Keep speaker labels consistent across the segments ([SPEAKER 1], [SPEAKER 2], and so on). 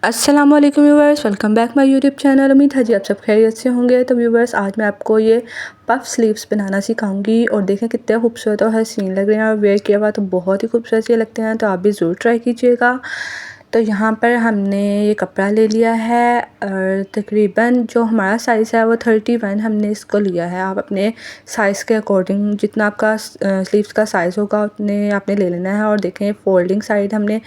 [SPEAKER 1] अस्सलामुअलैकुम viewers, welcome back my YouTube channel. उम्मीद है जी आप सब खैरियत से होंगे। तो व्यूवर्स, आज मैं आपको ये पफ स्लीव्स बनाना सिखाऊंगी और देखें कितने खूबसूरत और हसीन लग रहे हैं और वेयर किया हुआ तो बहुत ही खूबसूरत से लगते हैं। तो आप भी ज़रूर ट्राई कीजिएगा। तो यहाँ पर हमने ये कपड़ा ले लिया है और तकरीबन जो हमारा साइज़ है वो 31 हमने इसको लिया है। आप अपने साइज़ के अकॉर्डिंग जितना आपका स्लीव्स का साइज़ होगा उतने आपने ले लेना है। और देखें फोल्डिंग साइड हमने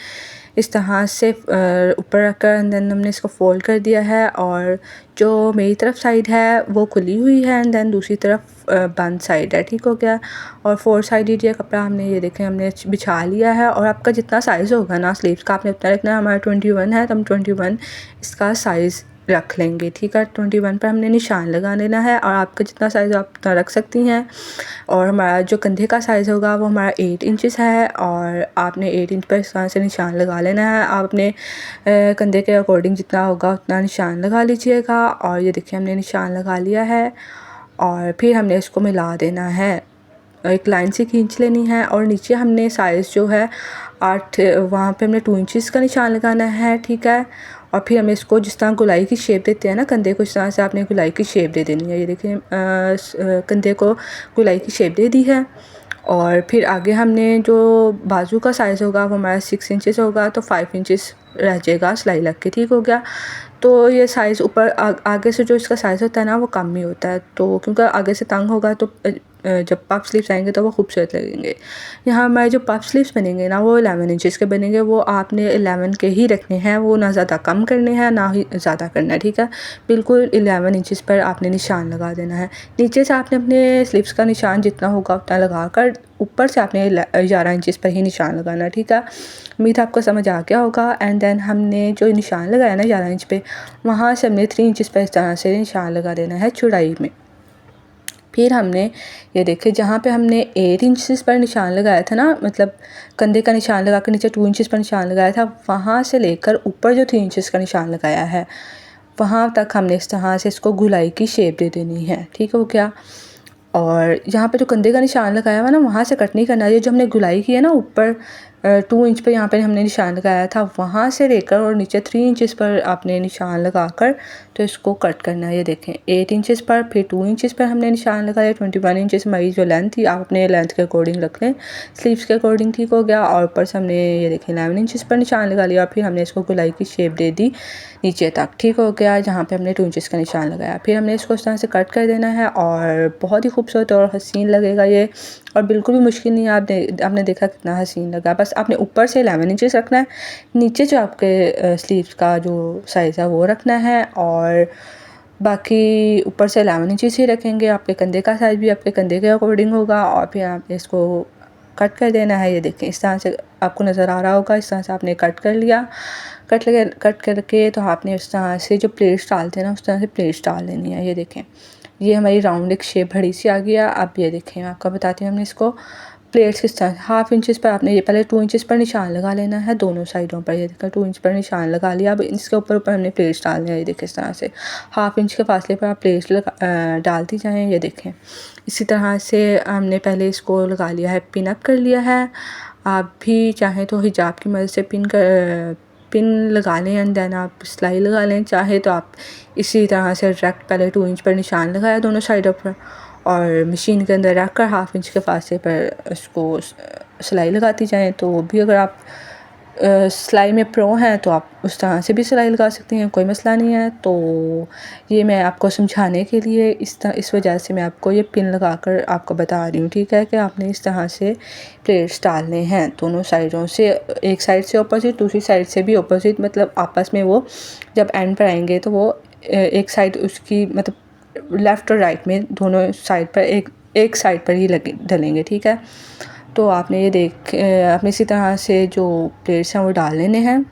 [SPEAKER 1] इस तरह से ऊपर रखकर एंड देन हमने इसको फोल्ड कर दिया है और जो मेरी तरफ साइड है वो खुली हुई है एंड देन दूसरी तरफ बंद साइड है। ठीक हो गया। और 4 साइडेड ये कपड़ा हमने ये देखें हमने बिछा लिया है। और आपका जितना साइज़ होगा ना स्लीव्स का आपने उतना रखना है। हमारा 21 है तो हम 21 इसका साइज़ रख लेंगे। ठीक है, 21 पर हमने निशान लगा लेना है और आपका जितना साइज़ आप उतना रख सकती हैं। और हमारा जो कंधे का साइज़ होगा वो हमारा 8 इंचेस है और आपने 8 इंच पर इस तरह से निशान लगा लेना है। आप अपने कंधे के अकॉर्डिंग जितना होगा उतना निशान लगा लीजिएगा। और ये देखिए हमने निशान लगा लिया है और फिर हमने इसको मिला देना है, एक लाइन से खींच लेनी है। और नीचे हमने साइज़ जो है 8 वहाँ पे हमने 2 इंचेस का निशान लगाना है। ठीक है, और फिर हमें इसको जिस तरह गोलाई की शेप देते हैं ना कंधे को, इस तरह से आपने गोलाई की शेप दे देनी है। ये देखिए कंधे को गोलाई की शेप दे दी है। और फिर आगे हमने जो बाजू का साइज़ होगा वो हमारा 6 इंचेस होगा तो 5 इंचेस रह जाएगा सिलाई लग के। ठीक हो गया। तो ये साइज़ ऊपर आगे से जो इसका साइज़ होता है ना वो कम ही होता है, तो क्योंकि आगे से तंग होगा तो जब पफ स्लीव्स आएंगे तो वो खूबसूरत लगेंगे। यहाँ हमारे जो पफ स्लीव्स बनेंगे ना वो 11 इंचेस के बनेंगे। वो आपने 11 के ही रखने हैं, वो ना ज़्यादा कम करने हैं ना ही ज़्यादा करना है। ठीक है, बिल्कुल 11 इंचेस पर आपने निशान लगा देना है। नीचे से आपने अपने स्लीव्स का निशान जितना होगा उतना लगा कर ऊपर से आपने 11 इंचेस पर ही निशान लगाना है। ठीक है, उम्मीद आपको समझ आ गया होगा। एंड देन हमने जो निशान लगाया ना 11 इंच पे, वहाँ से हमने 3 इंचेस पर इस तरह से निशान लगा देना है चौड़ाई में। फिर हमने ये देखिए जहाँ पे हमने 8 इंचेस पर निशान लगाया था ना, मतलब कंधे का निशान लगा कर नीचे 2 इंचेस पर निशान लगाया था, वहाँ से लेकर ऊपर जो 3 इंचेस का निशान लगाया है वहाँ तक हमने इस तरह से इसको गोलाई की शेप दे देनी है। ठीक हो गया। और यहाँ पे जो कंधे का निशान लगाया हुआ ना वहाँ से कट नहीं करना है। ये जो हमने गोलाई की है ना ऊपर 2 इंच पे यहाँ पे हमने निशान लगाया था, वहाँ से लेकर और नीचे 3 इंचेस पर आपने निशान लगाकर तो इसको कट करना है। ये देखें 8 इंचेस पर, फिर 2 इंचेस पर हमने निशान लगाया। 21 इंचेस हमारी जो लेंथ थी आप अपने लेंथ के अकॉर्डिंग रख लें, स्लीव्स के अकॉर्डिंग। ठीक हो गया। और ऊपर से हमने ये देखें 11 इंचेस पर निशान लगा लिया और फिर हमने इसको गोलाई की शेप दे दी नीचे तक। ठीक हो गया, जहाँ पे हमने 2 इंचेस का निशान लगाया। फिर हमने इसको इस तरह से कट कर देना है और बहुत ही खूबसूरत और हसीन लगेगा ये, और बिल्कुल भी मुश्किल नहीं है। आपने देखा कितना हसीन लगा। बस आपने ऊपर से 11 इंचेस रखना है, नीचे जो आपके स्लीव्स का जो साइज़ है वो रखना है और बाकी ऊपर से 11 इंचेस ही रखेंगे। आपके कंधे का साइज़ भी आपके कंधे के अकॉर्डिंग होगा और फिर आपने इसको कट कर देना है। ये देखें इस तरह से आपको नज़र आ रहा होगा, इस तरह से आपने कट कर लिया। कट करके तो आपने इस तरह से जो प्लेट्स डालते हैं ना उस तरह से प्लेट्स डाल लेनी है। ये देखें ये हमारी राउंड एक शेप बड़ी सी आ गया। अब ये देखें मैं आपको बताती हूँ हमने इसको प्लेट्स किस तरह 1/2 इंचेस पर आपने ये पहले 2 इंचेस पर निशान लगा लेना है दोनों साइडों पर। ये देखा 2 इंच पर निशान लगा लिया। अब इसके ऊपर हमने प्लेट्स डालने हैं। ये देखें इस तरह से 1/2 इंच के फासले पर आप प्लेट्स डालती जाएँ। ये देखें इसी तरह से हमने पहले इसको लगा लिया है, पिन अप कर लिया है। आप भी चाहें तो हिजाब की मदद से पिन लगा लें एंड देन आप सिलाई लगा लें। चाहे तो आप इसी तरह से डायरेक्ट पहले 2 इंच पर निशान लगाया दोनों साइडों पर और मशीन के अंदर रख कर 1/2 इंच के फासले पर इसको सिलाई लगाती जाएं। तो वो भी अगर आप सिलाई में प्रो हैं तो आप उस तरह से भी सिलाई लगा सकती हैं, कोई मसला नहीं है। तो ये मैं आपको समझाने के लिए इस वजह से मैं आपको ये पिन लगा कर आपको बता रही हूँ। ठीक है, कि आपने इस तरह से प्लेट्स डालने हैं दोनों साइडों से, एक साइड से ऑपोजिट दूसरी साइड से भी ऑपोजिट, मतलब आपस में वो जब एंड पर आएंगे तो वो एक साइड उसकी मतलब लेफ़्ट और राइट में दोनों साइड पर एक साइड पर ही डलेंगे। ठीक है, तो आपने आपने इसी तरह से जो प्लेट्स हैं वो डाल लेने हैं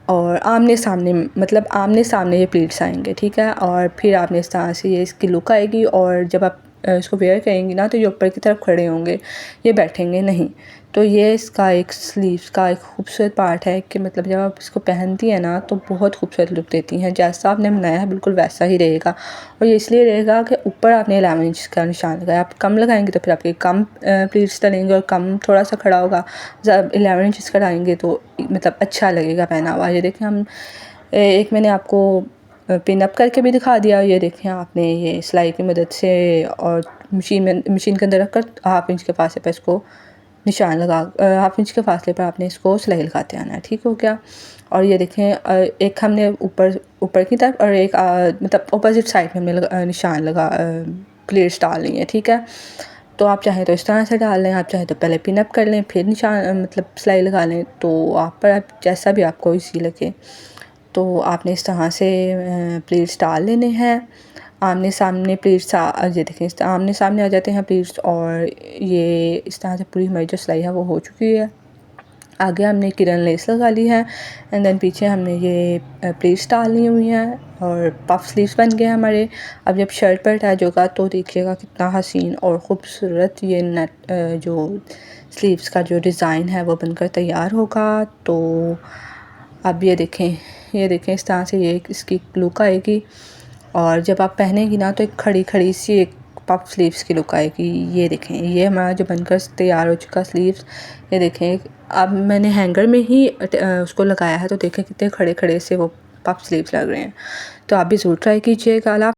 [SPEAKER 1] और आमने सामने, मतलब आमने सामने ये प्लेट्स आएंगे। ठीक है, और फिर आपने इस तरह से ये इसकी लुक आएगी। और जब आप इसको वेयर करेंगी ना तो ये ऊपर की तरफ खड़े होंगे, ये बैठेंगे नहीं। तो ये इसका एक स्लीव्स का एक खूबसूरत पार्ट है कि मतलब जब आप इसको पहनती है ना तो बहुत खूबसूरत लुक देती हैं। जैसा आपने बनाया है बिल्कुल वैसा ही रहेगा, और ये इसलिए रहेगा कि ऊपर आपने 11 इंच का निशान लगाया। आप कम लगाएंगे तो फिर आपके कम प्लीट्स डलेंगे और कम थोड़ा सा खड़ा होगा। जब 11 इंच का डालेंगे तो मतलब अच्छा लगेगा पहना हुआ। ये देखें हम एक मैंने आपको पिन अप करके भी दिखा दिया। ये देखें आपने ये सिलाई की मदद से और मशीन के अंदर रख कर 1/2 इंच के फासले पर इसको निशान लगा 1/2 इंच के फासले पर आपने इसको सिलाई लगाते आना है। ठीक हो गया। और ये देखें एक हमने ऊपर की तरफ और एक मतलब अपोजिट साइड में हमने निशान लगा प्लेट्स डाल ली हैं। ठीक है, तो आप चाहें तो इस तरह से डाल लें, आप चाहें तो पहले पिन अप कर लें फिर निशान मतलब सिलाई लगा लें, तो आप पर जैसा भी आपको इजी लगे। तो आपने इस तरह से प्लेट्स डाल लेने हैं। आमने सामने प्लेट्स ये देखें आमने सामने आ जाते हैं प्लेट्स, और ये इस तरह से पूरी हमारी जो सिलाई है वो हो चुकी है। आगे हमने किरन लेस लगा ली है एंड देन पीछे हमने ये प्लेट्स डालनी हुई हैं और पफ स्लीव्स बन गए हमारे। अब जब शर्ट पर अटैच होगा तो देखिएगा कितना हसीन और ख़ूबसूरत ये नेट जो स्लीव्स का जो डिज़ाइन है वो बनकर तैयार होगा। तो अब ये देखें इस तरह से ये इसकी लुक आएगी, और जब आप पहनेंगी ना तो एक खड़ी खड़ी सी एक पफ स्लीव्स की लुक आएगी। ये देखें ये हमारा जो बनकर तैयार हो चुका स्लीव्स। ये देखें अब मैंने हैंगर में ही उसको लगाया है, तो देखें कितने खड़े खड़े से वो पफ स्लीव्स लग रहे हैं। तो आप भी ज़रूर ट्राई कीजिएगा।